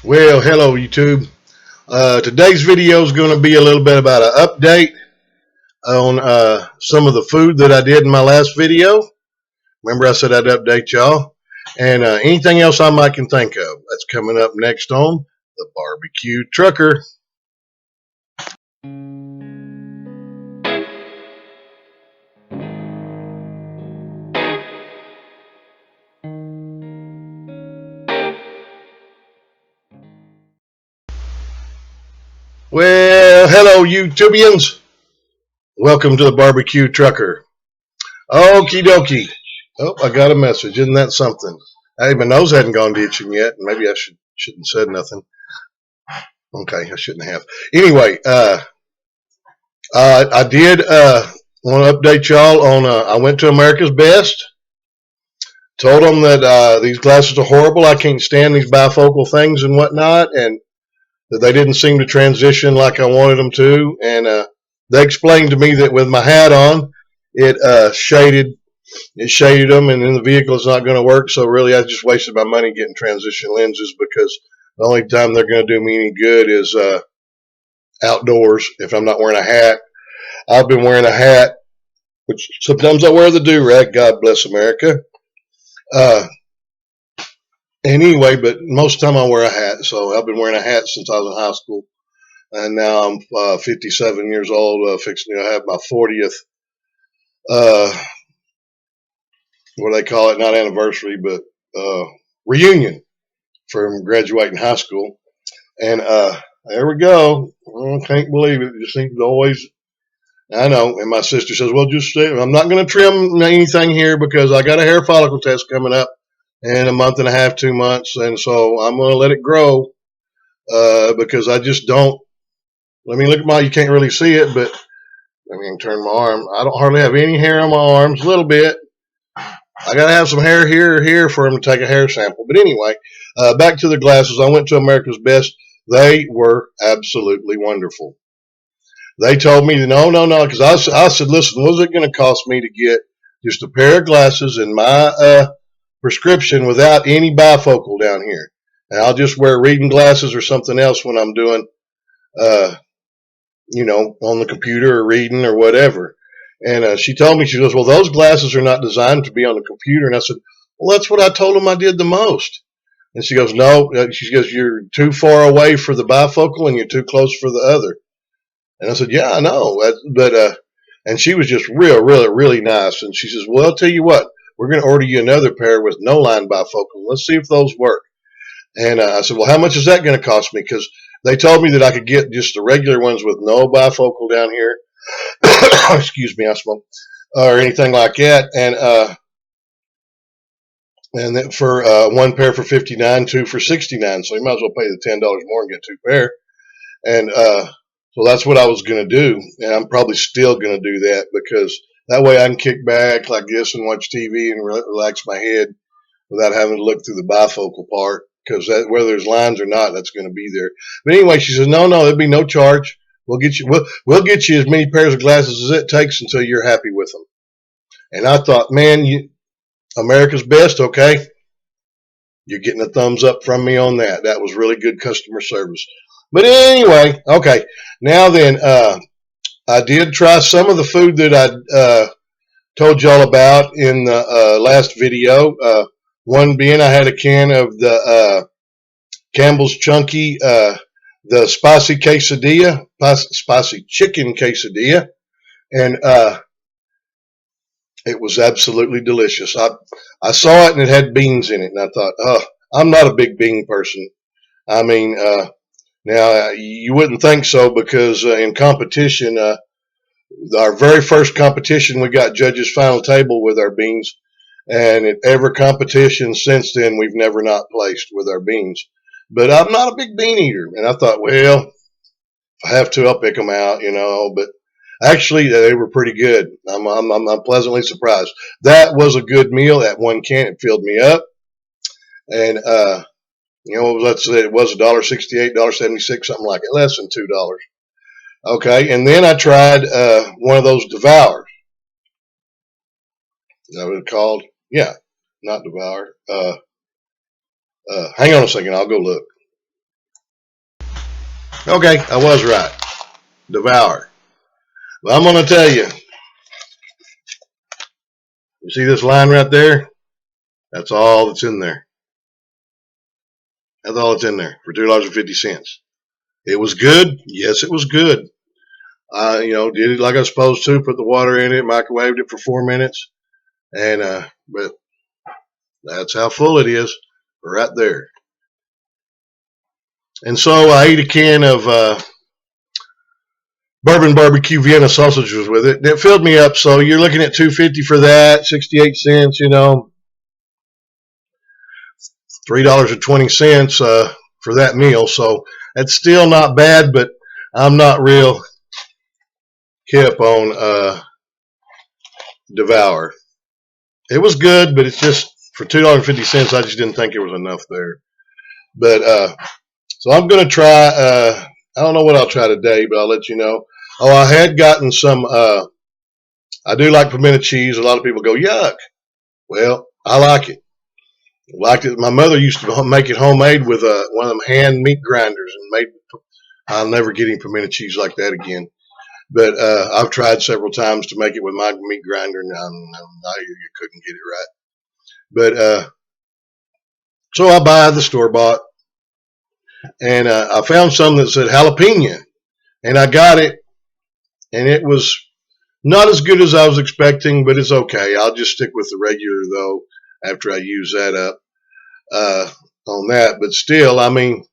Well, hello YouTube. Today's video is going to be a little bit about an update on some of the food that I did in my last video. Remember I said I'd update y'all. And anything else I might can think of. That's coming up next on the Barbecue Trucker. Well, hello YouTubians. Welcome to the Barbecue Trucker. Okie dokie. Oh, I got a message. Isn't that something? Hey, my nose hadn't gone ditching yet. Maybe I shouldn't have said nothing. Okay, I shouldn't have. Anyway, I did want to update y'all on. I went to America's Best. Told them that these glasses are horrible. I can't stand these bifocal things and whatnot, and that they didn't seem to transition like I wanted them to. And they explained to me that with my hat on, it shaded them, and then the vehicle is not going to work. So really, I just wasted my money getting transition lenses because the only time they're going to do me any good is outdoors if I'm not wearing a hat. I've been wearing a hat, which sometimes I wear the do-rag. God bless America. Uh, anyway, but most of the time I wear a hat. So I've been wearing a hat since I was in high school. And now I'm 57 years old, fixing to have my 40th, what do they call it? Not anniversary, but reunion from graduating high school. And there we go. I can't believe it. It just seems to always, I know. And my sister says, well, just stay. I'm not going to trim anything here because I got a hair follicle test coming up in a month and a half, 2 months. And so I'm going to let it grow because I just don't. Let me look at you can't really see it, but I mean, turn my arm. I don't hardly have any hair on my arms, a little bit. I got to have some hair here or here for them to take a hair sample. But anyway, back to the glasses. I went to America's Best. They were absolutely wonderful. They told me, no, because I said, listen, what's it going to cost me to get just a pair of glasses and my prescription without any bifocal down here? And I'll just wear reading glasses or something else when I'm doing, on the computer or reading or whatever. And she told me, she goes, well, those glasses are not designed to be on the computer. And I said, well, that's what I told them I did the most. And she goes, no, she goes, you're too far away for the bifocal and you're too close for the other. And I said, yeah, I know. But and she was just really nice. And she says, well, I'll tell you what, we're going to order you another pair with no line bifocal. Let's see if those work. And I said, well, how much is that going to cost me? Because they told me that I could get just the regular ones with no bifocal down here. Excuse me, I smoke. Or anything like that. And then for one pair for $59, two for $69. So you might as well pay the $10 more and get two pair. And so that's what I was going to do. And I'm probably still going to do that because that way I can kick back like this and watch TV and relax my head without having to look through the bifocal part. Because whether there's lines or not, that's going to be there. But anyway, she says, no, there'll be no charge. We'll get you as many pairs of glasses as it takes until you're happy with them. And I thought, man, America's Best, okay? You're getting a thumbs up from me on that. That was really good customer service. But anyway, okay. Now then, I did try some of the food that I told y'all about in the last video. One being I had a can of the Campbell's Chunky, the spicy quesadilla, spicy chicken quesadilla, and it was absolutely delicious. I saw it and it had beans in it, and I thought, oh, I'm not a big bean person. I mean, now you wouldn't think so because in competition, our very first competition, we got judges' final table with our beans. And at every competition since then, we've never not placed with our beans. But I'm not a big bean eater. And I thought, well, if I have to, I'll pick them out, But actually, they were pretty good. I'm pleasantly surprised. That was a good meal. That one can, it filled me up. And, let's say it was $1.68, $1.76, something like it, less than $2. Okay. And then I tried one of those Devours. Is that what it's called? Yeah, not Devour. Hang on a second. I'll go look. Okay, I was right. Devour. Well, I'm going to tell you. You see this line right there? That's all that's in there. That's all that's in there for $2.50. It was good. Yes, it was good. Did it like I was supposed to. Put the water in it, microwaved it for 4 minutes, and but that's how full it is, right there. And so I ate a can of bourbon barbecue Vienna sausages with it. It filled me up. So you're looking at $2.50 for that, 68 cents. $3.20 for that meal. So that's still not bad, but I'm not real hip on Devour. It was good, but it's just for $2.50. I just didn't think it was enough there. But so I'm gonna try. I don't know what I'll try today, but I'll let you know. Oh, I had gotten some. I do like pimento cheese. A lot of people go yuck. Well, I like it. Liked it. My mother used to make it homemade with one of them hand meat grinders, and made. I'll never get any pimento cheese like that again. But I've tried several times to make it with my meat grinder, and you couldn't get it right. But so I buy the store bought, and I found some that said jalapeno, and I got it, and it was not as good as I was expecting, but it's okay. I'll just stick with the regular though after I use that up on that. But still, I mean,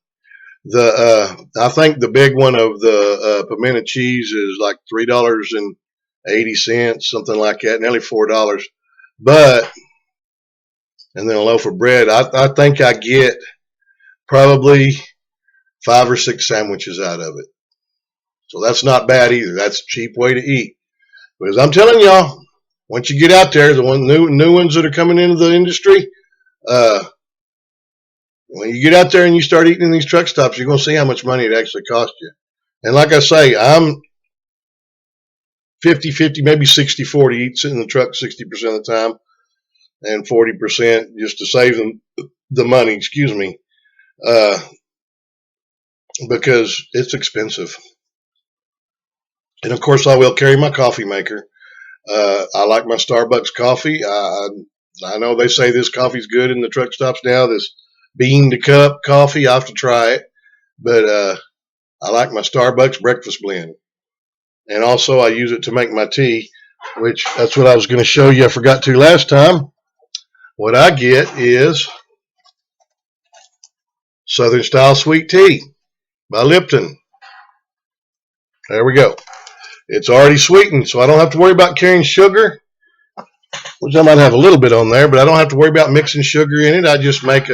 I think the big one of the pimento cheese is like $3.80, something like that, nearly $4. But and then a loaf of bread. I think I get probably 5 or 6 sandwiches out of it. So that's not bad either. That's a cheap way to eat. Because I'm telling y'all, once you get out there, the new ones that are coming into the industry, when you get out there and you start eating in these truck stops, you're going to see how much money it actually costs you. And like I say, I'm 50-50, maybe 60-40, eat in the truck 60% of the time and 40% just to save them the money, excuse me, because it's expensive. And of course, I will carry my coffee maker. I like my Starbucks coffee. I know they say this coffee's good in the truck stops now, this bean to cup coffee. I have to try it. But I like my Starbucks breakfast blend. And also I use it to make my tea, which that's what I was going to show you. I forgot to last time. What I get is Southern Style Sweet Tea by Lipton. There we go. It's already sweetened, so I don't have to worry about carrying sugar, which I might have a little bit on there, but I don't have to worry about mixing sugar in it. I just make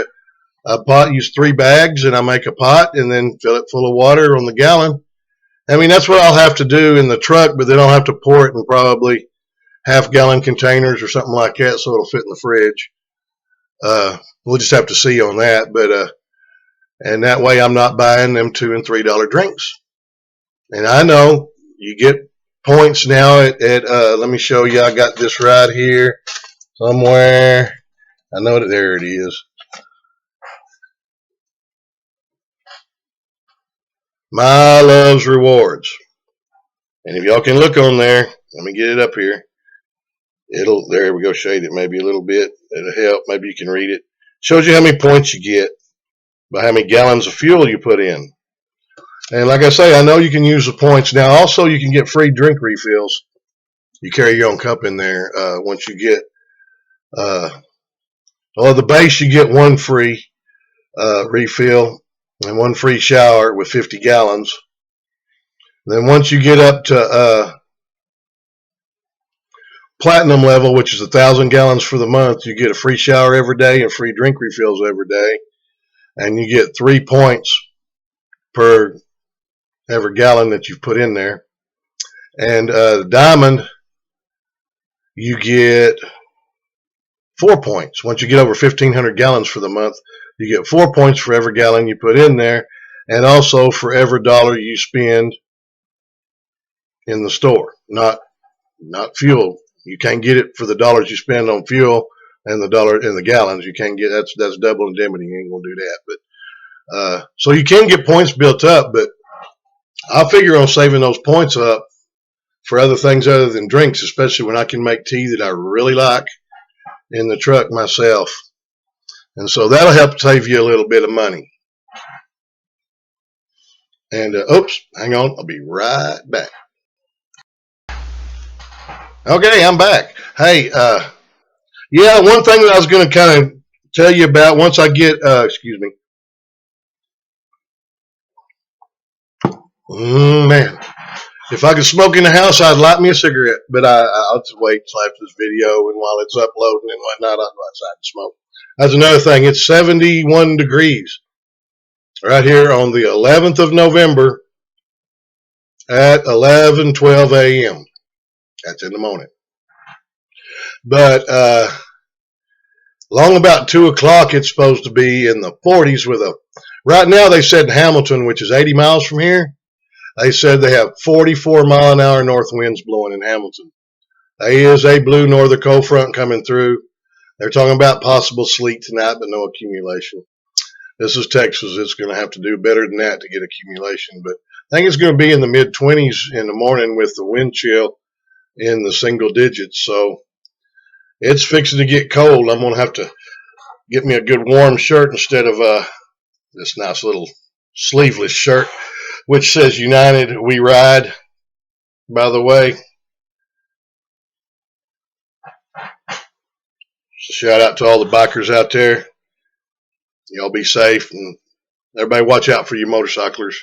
a pot, use 3 bags, and I make a pot and then fill it full of water on the gallon. I mean, that's what I'll have to do in the truck, but then I'll have to pour it in probably half-gallon containers or something like that so it'll fit in the fridge. We'll just have to see on that, but and that way I'm not buying them $2 and $3 drinks. And I know you get points now at let me show you. I got this right here somewhere. I know that there it is. My Love's Rewards. And if y'all can look on there, let me get it up here. There we go, shade it maybe a little bit. It'll help. Maybe you can read it. Shows you how many points you get by how many gallons of fuel you put in. And like I say, I know you can use the points. Now, also, you can get free drink refills. You carry your own cup in there once you get, the base, you get 1 free refill and 1 free shower with 50 gallons. Then once you get up to platinum level, which is 1,000 gallons for the month, you get a free shower every day and free drink refills every day. And you get 3 points per every gallon that you've put in there. And diamond, you get 4 points. Once you get over 1,500 gallons for the month, you get 4 points for every gallon you put in there, and also for every dollar you spend in the store. Not fuel. You can't get it for the dollars you spend on fuel and the dollar in the gallons. You can't get that's double indemnity. You ain't gonna do that. But so you can get points built up, but I figure on saving those points up for other things other than drinks, especially when I can make tea that I really like in the truck myself. And so that'll help save you a little bit of money. And oops, hang on, I'll be right back. Okay, I'm back. Hey, yeah, one thing that I was going to kind of tell you about once I get, excuse me, man, if I could smoke in the house, I'd light me a cigarette, but I'll just wait till after this video, and while it's uploading and whatnot, I'll go outside and smoke. That's another thing. It's 71 degrees right here on the 11th of November at 11:12 a.m. That's in the morning. But long about 2 o'clock, it's supposed to be in the 40s with a. Right now, they said in Hamilton, which is 80 miles from here, they said they have 44-mile-an-hour north winds blowing in Hamilton. There is a blue northern cold front coming through. They're talking about possible sleet tonight, but no accumulation. This is Texas. It's going to have to do better than that to get accumulation. But I think it's going to be in the mid-20s in the morning with the wind chill in the single digits. So it's fixing to get cold. I'm going to have to get me a good warm shirt instead of this nice little sleeveless shirt, which says United We Ride, by the way. Shout out to all the bikers out there. Y'all be safe, and everybody watch out for your motorcyclers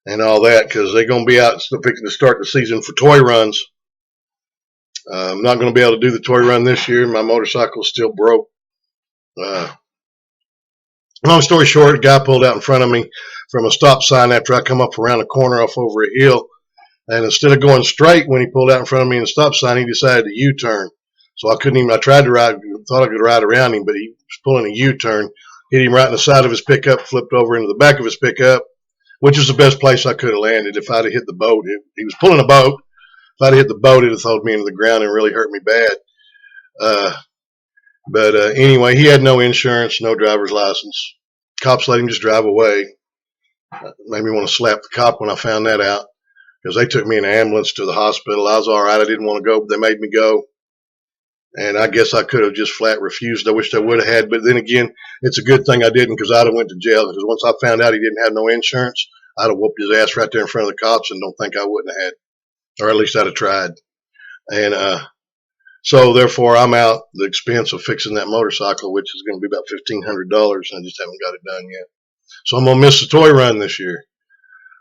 and all that, because they're going to be out picking to start the season for toy runs. I'm not going to be able to do the toy run this year. My motorcycle's still broke. Long story short, a guy pulled out in front of me from a stop sign after I come up around a corner off over a hill. And instead of going straight when he pulled out in front of me in the stop sign, he decided to U-turn. So I couldn't even, I tried to ride, thought I could ride around him, but he was pulling a U-turn, hit him right in the side of his pickup, flipped over into the back of his pickup, which is the best place I could have landed. If I'd have hit the boat, he was pulling a boat. If I'd have hit the boat, it'd have thrown me into the ground and really hurt me bad. But anyway, he had no insurance, no driver's license. Cops let him just drive away. Made me want to slap the cop when I found that out, because they took me in an ambulance to the hospital. I was all right. I didn't want to go, but they made me go. And I guess I could have just flat refused. I wish I would have had. But then again, it's a good thing I didn't, because I'd have went to jail. Because once I found out he didn't have no insurance, I'd have whooped his ass right there in front of the cops, and don't think I wouldn't have had. Or at least I'd have tried. And so therefore, I'm out the expense of fixing that motorcycle, which is going to be about $1,500. I just haven't got it done yet. So I'm going to miss the toy run this year.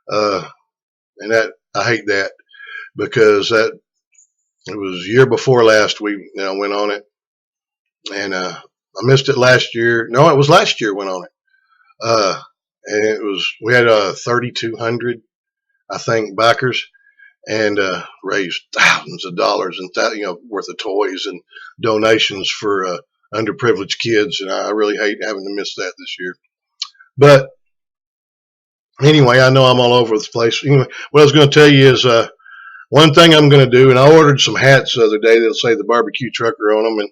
And that, I hate that, because that, it was year before last we went on it. And I missed it last year. No, it was last year went on it. And it was, we had 3,200, I think, backers, and raised thousands of dollars and worth of toys and donations for underprivileged kids. And I really hate having to miss that this year. But anyway, I know I'm all over the place. Anyway, what I was going to tell you is one thing I'm going to do, and I ordered some hats the other day that'll say TheBBQTrucker on them, and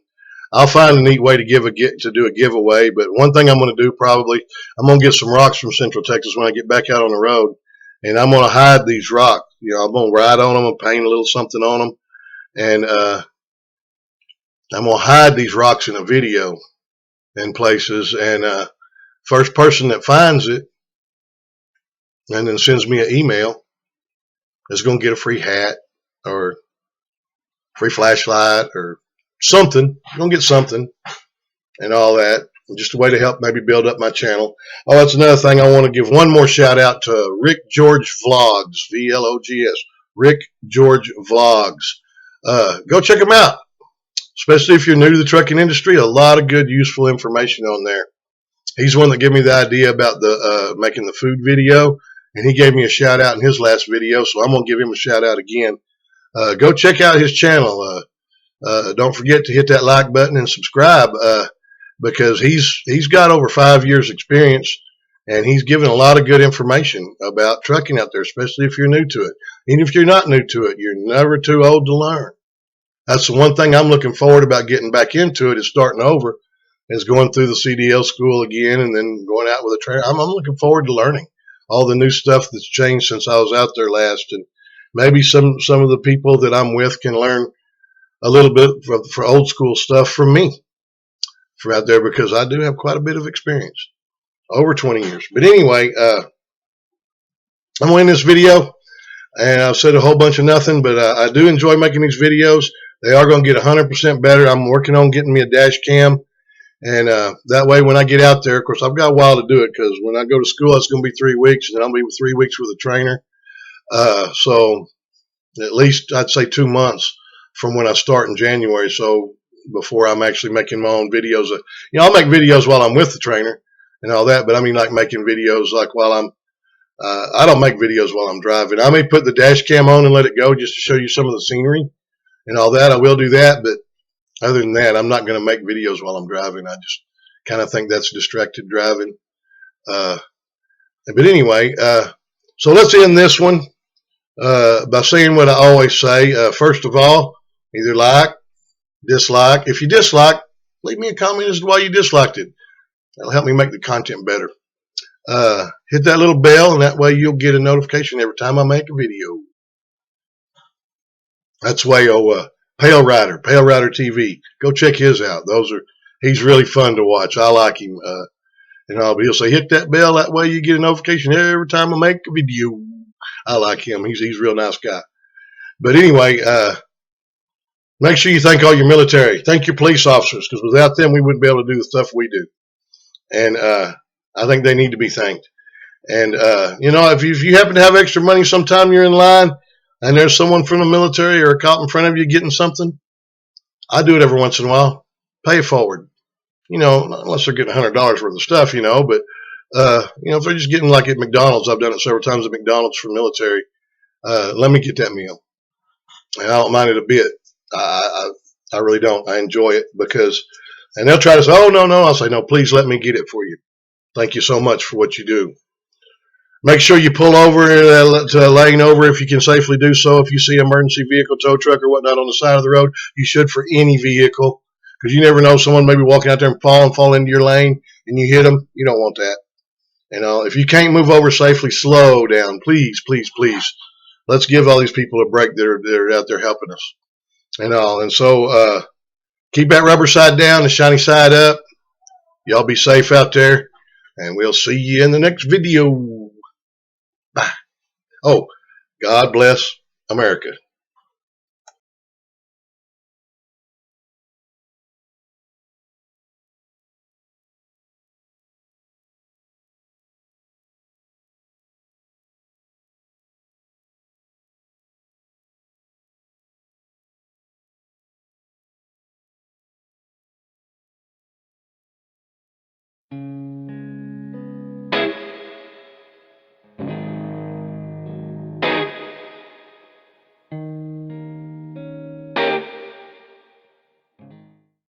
I'll find a neat way to do a giveaway. But one thing I'm going to do probably, I'm going to get some rocks from Central Texas when I get back out on the road, and I'm going to hide these rocks. I'm going to ride on them and paint a little something on them, and I'm going to hide these rocks in a video in places, and first person that finds it and then sends me an email is going to get a free hat or free flashlight or something. You're going to get something and all that. Just a way to help maybe build up my channel. Oh, that's another thing. I want to give one more shout out to Rick George Vlogs, VLOGS, Rick George Vlogs. Go check him out, especially if you're new to the trucking industry. A lot of good, useful information on there. He's the one that gave me the idea about the making the food video, and he gave me a shout out in his last video, so I'm going to give him a shout out again. Go check out his channel. Don't forget to hit that like button and subscribe, because he's got over 5 years experience, and he's given a lot of good information about trucking out there, especially if you're new to it. Even if you're not new to it, you're never too old to learn. That's the one thing I'm looking forward about getting back into it, is starting over, is going through the CDL school again and then going out with a trailer. I'm looking forward to learning. all the new stuff that's changed since I was out there last, and maybe some of the people that I'm with can learn a little bit for old school stuff from me for out there, because I do have quite a bit of experience, over 20 years. But anyway, I'm going to end this video, and I've said a whole bunch of nothing, but I do enjoy making these videos. They are going to get 100% better. I'm working on getting me a dash cam, and that way when I get out there, of course, I've got a while to do it, because when I go to school, it's going to be 3 weeks, and then I'll be 3 weeks with a trainer. So at least I'd say 2 months from when I start in January. So before I'm actually making my own videos, I'll make videos while I'm with the trainer and all that, but I mean like making videos like while I'm I don't make videos while I'm driving. I may put the dash cam on and let it go just to show you some of the scenery and all that. I will do that, but other than that, I'm not going to make videos while I'm driving. I just kind of think that's distracted driving. But anyway, so let's end this one by saying what I always say. First of all, either like, dislike. If you dislike, leave me a comment as to why you disliked it. That'll help me make the content better. Hit that little bell, and that way you'll get a notification every time I make a video. That's way Pale Rider TV. Go check his out. He's really fun to watch. I like him. He'll say hit that bell. That way you get a notification every time I make a video. I like him. He's a real nice guy. But anyway, make sure you thank all your military. Thank your police officers, because without them, we wouldn't be able to do the stuff we do. And I think they need to be thanked. And, if you happen to have extra money sometime you're in line and there's someone from the military or a cop in front of you getting something, I do it every once in a while. Pay it forward. Unless they're getting $100 worth of stuff, but, if they're just getting like at McDonald's, I've done it several times at McDonald's for military, let me get that meal. And I don't mind it a bit. I really don't. I enjoy it and they'll try to say, oh, no. I'll say, no, please let me get it for you. Thank you so much for what you do. Make sure you pull over to a lane over if you can safely do so. If you see an emergency vehicle, tow truck, or whatnot on the side of the road, you should for any vehicle, because you never know, someone may be walking out there and fall into your lane, and you hit them. You don't want that. If you can't move over safely, slow down, please, please, please. Let's give all these people a break that are out there helping us and so keep that rubber side down, the shiny side up. Y'all be safe out there, and we'll see you in the next video. Bye. Oh, God bless America.